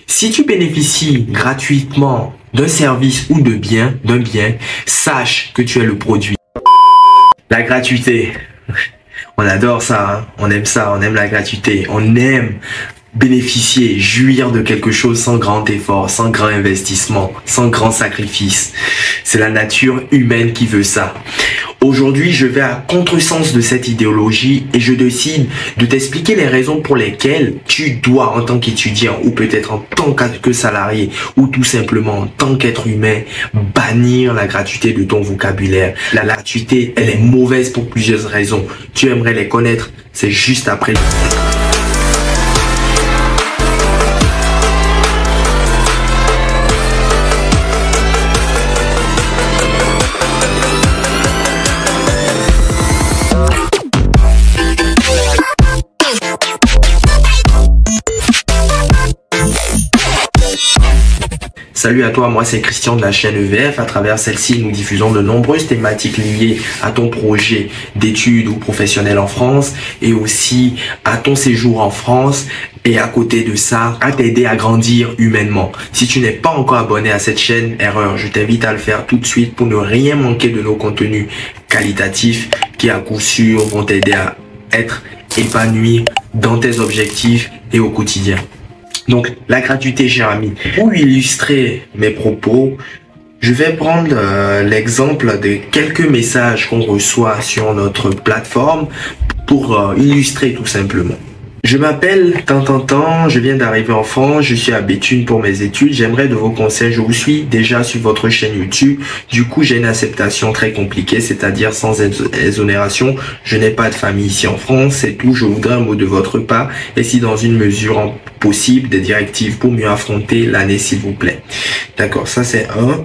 Si tu bénéficies gratuitement d'un service ou d'un bien, sache que tu es le produit. La gratuité. On adore ça, hein? On aime la gratuité. On aime bénéficier, jouir de quelque chose sans grand effort, sans grand investissement, sans grand sacrifice. C'est la nature humaine qui veut ça. Aujourd'hui, je vais à contresens de cette idéologie et je décide de t'expliquer les raisons pour lesquelles tu dois, en tant qu'étudiant ou peut-être en tant que salarié ou tout simplement en tant qu'être humain, bannir la gratuité de ton vocabulaire. La gratuité, elle est mauvaise pour plusieurs raisons. Tu aimerais les connaître, c'est juste après. Salut à toi, moi c'est Christian de la chaîne EVF. À travers celle-ci, nous diffusons de nombreuses thématiques liées à ton projet d'études ou professionnel en France et aussi à ton séjour en France et à côté de ça, à t'aider à grandir humainement. Si tu n'es pas encore abonné à cette chaîne, erreur, je t'invite à le faire tout de suite pour ne rien manquer de nos contenus qualitatifs qui à coup sûr vont t'aider à être épanoui dans tes objectifs et au quotidien. Donc, la gratuité, cher ami. Pour illustrer mes propos, je vais prendre l'exemple de quelques messages qu'on reçoit sur notre plateforme pour illustrer tout simplement. Je m'appelle tant, je viens d'arriver en France, je suis à Béthune pour mes études, j'aimerais de vos conseils, je vous suis déjà sur votre chaîne YouTube, du coup j'ai une acceptation très compliquée, c'est-à-dire sans exonération, je n'ai pas de famille ici en France, c'est tout, je voudrais un mot de votre part, et si dans une mesure possible, des directives pour mieux affronter l'année s'il vous plaît. D'accord, ça c'est un.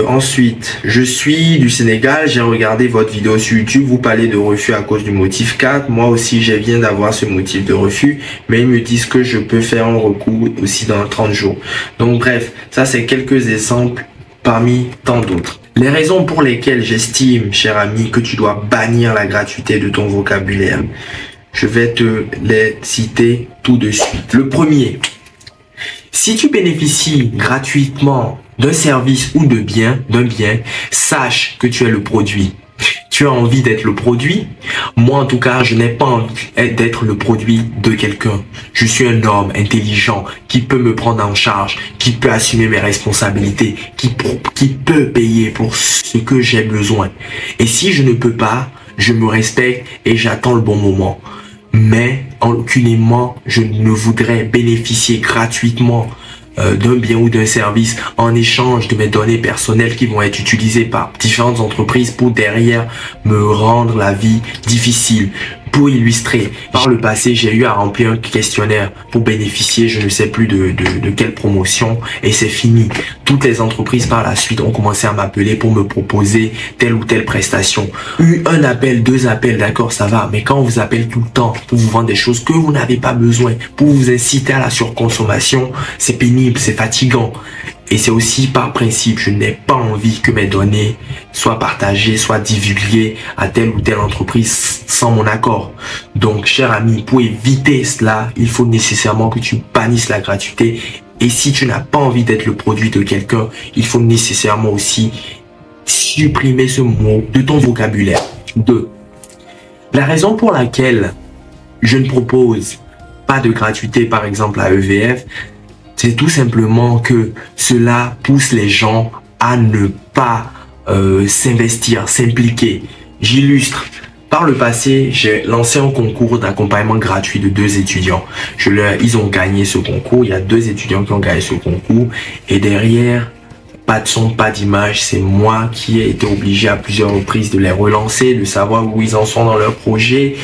Ensuite, je suis du Sénégal, j'ai regardé votre vidéo sur YouTube, vous parlez de refus à cause du motif 4, moi aussi je viens d'avoir ce motif de refus, mais ils me disent que je peux faire un recours aussi dans 30 jours. Donc bref, ça c'est quelques exemples parmi tant d'autres. Les raisons pour lesquelles j'estime, cher ami, que tu dois bannir la gratuité de ton vocabulaire, je vais te les citer tout de suite. Le premier, si tu bénéficies gratuitement d'un service ou d'un bien, sache que tu es le produit. Tu as envie d'être le produit? Moi, en tout cas, je n'ai pas envie d'être le produit de quelqu'un. Je suis un homme intelligent qui peut me prendre en charge, qui peut assumer mes responsabilités, qui peut payer pour ce que j'ai besoin. Et si je ne peux pas, je me respecte et j'attends le bon moment. Mais aucunement, je ne voudrais bénéficier gratuitement d'un bien ou d'un service en échange de mes données personnelles qui vont être utilisées par différentes entreprises pour derrière me rendre la vie difficile. Pour illustrer, par le passé, j'ai eu à remplir un questionnaire pour bénéficier, je ne sais plus de quelle promotion, et c'est fini. Toutes les entreprises par la suite ont commencé à m'appeler pour me proposer telle ou telle prestation. Un appel, deux appels, d'accord, ça va, mais quand on vous appelle tout le temps pour vous vendre des choses que vous n'avez pas besoin, pour vous inciter à la surconsommation, c'est pénible, c'est fatigant. Et c'est aussi par principe, je n'ai pas envie que mes données soient partagées, soient divulguées à telle ou telle entreprise sans mon accord. Donc, cher ami, pour éviter cela, il faut nécessairement que tu bannisses la gratuité. Et si tu n'as pas envie d'être le produit de quelqu'un, il faut nécessairement aussi supprimer ce mot de ton vocabulaire. 2. La raison pour laquelle je ne propose pas de gratuité, par exemple à EVF, c'est tout simplement que cela pousse les gens à ne pas s'investir, s'impliquer. J'illustre. Par le passé, j'ai lancé un concours d'accompagnement gratuit de 2 étudiants. Ils ont gagné ce concours. Il y a 2 étudiants qui ont gagné ce concours. Et derrière, pas de son, pas d'image. C'est moi qui ai été obligé à plusieurs reprises de les relancer, de savoir où ils en sont dans leur projet.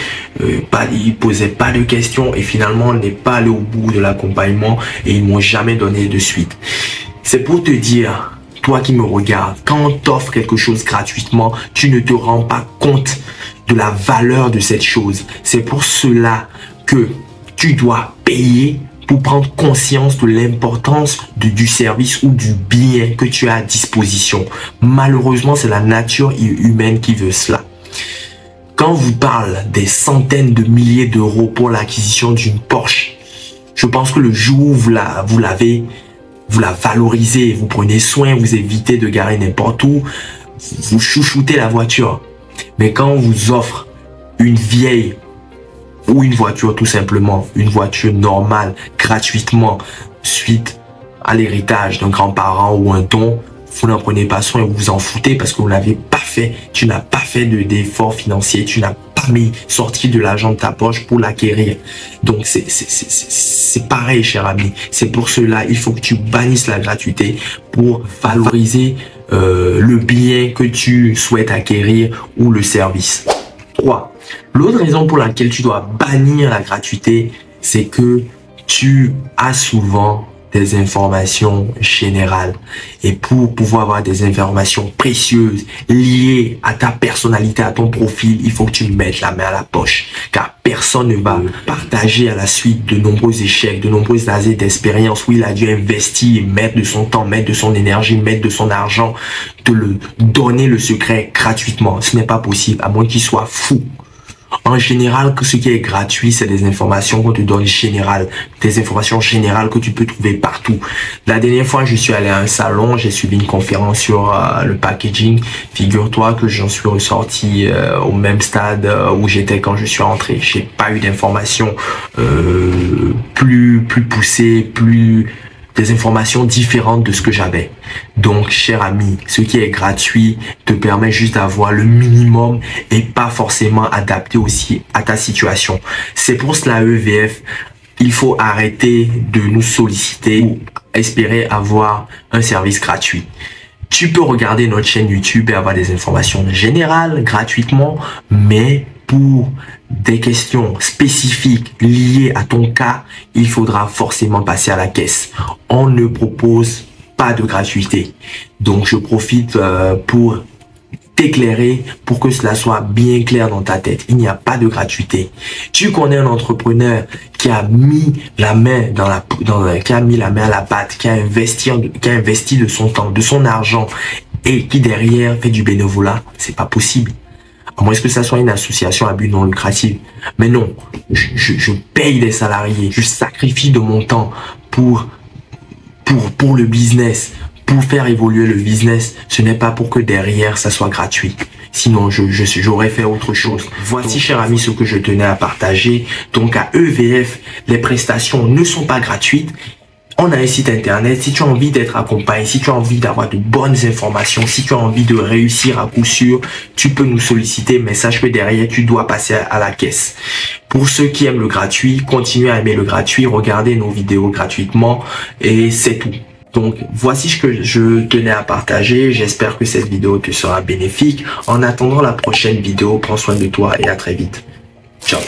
Ils posaient pas de questions et finalement on n'est pas allé au bout de l'accompagnement et ils m'ont jamais donné de suite. C'est pour te dire, toi qui me regardes, quand on t'offre quelque chose gratuitement, tu ne te rends pas compte de la valeur de cette chose. C'est pour cela que tu dois payer pour prendre conscience de l'importance du service ou du bien que tu as à disposition. Malheureusement, c'est la nature humaine qui veut cela. Quand on vous parle des centaines de milliers d'euros pour l'acquisition d'une Porsche, Je pense que le jour où vous la valorisez, vous prenez soin, vous évitez de garer n'importe où, vous chouchoutez la voiture. Mais quand on vous offre une vieille ou une voiture tout simplement, une voiture normale, gratuitement, suite à l'héritage d'un grand-parent ou un don, vous n'en prenez pas soin, vous vous en foutez parce que vous n'avez pas fait, tu n'as pas fait d'efforts financiers, tu n'as pas mis sorti de l'argent de ta poche pour l'acquérir. Donc c'est pareil, cher ami. C'est pour cela, il faut que tu bannisses la gratuité pour valoriser le bien que tu souhaites acquérir ou le service. 3. L'autre raison pour laquelle tu dois bannir la gratuité, c'est que tu as souvent des informations générales. Et pour pouvoir avoir des informations précieuses liées à ta personnalité, à ton profil, il faut que tu mettes la main à la poche. Car personne ne va partager à la suite de nombreux échecs, de nombreuses années d'expérience où il a dû investir, mettre de son temps, mettre de son énergie, mettre de son argent, de le donner le secret gratuitement. Ce n'est pas possible, à moins qu'il soit fou. En général, que ce qui est gratuit, c'est des informations qu'on te donne générales, des informations générales que tu peux trouver partout. La dernière fois, je suis allé à un salon, j'ai suivi une conférence sur le packaging. Figure-toi que j'en suis ressorti au même stade où j'étais quand je suis rentré. J'ai pas eu d'informations plus poussées, des informations différentes de ce que j'avais. Donc, cher ami, ce qui est gratuit te permet juste d'avoir le minimum et pas forcément adapté aussi à ta situation. C'est pour cela, EVF, il faut arrêter de nous solliciter ou espérer avoir un service gratuit. Tu peux regarder notre chaîne YouTube et avoir des informations générales gratuitement, mais pour des questions spécifiques liées à ton cas, il faudra forcément passer à la caisse. On ne propose pas de gratuité. Donc, je profite pour t'éclairer, pour que cela soit bien clair dans ta tête. Il n'y a pas de gratuité. Tu connais un entrepreneur qui a mis la main qui a mis la main à la pâte, qui a investi de son temps, de son argent et qui derrière fait du bénévolat? C'est pas possible. À moins que ça soit une association à but non lucratif. Mais non, je paye des salariés, je sacrifie de mon temps pour le business, pour faire évoluer le business. Ce n'est pas pour que derrière ça soit gratuit. Sinon, j'aurais fait autre chose. Voici, cher ami, ce que je tenais à partager. Donc, à EVF, les prestations ne sont pas gratuites. On a un site internet. Si tu as envie d'être accompagné, si tu as envie d'avoir de bonnes informations, si tu as envie de réussir à coup sûr, tu peux nous solliciter, mais sache que derrière, tu dois passer à la caisse. Pour ceux qui aiment le gratuit, continuez à aimer le gratuit, regardez nos vidéos gratuitement et c'est tout. Donc, voici ce que je tenais à partager. J'espère que cette vidéo te sera bénéfique. En attendant la prochaine vidéo, prends soin de toi et à très vite. Ciao.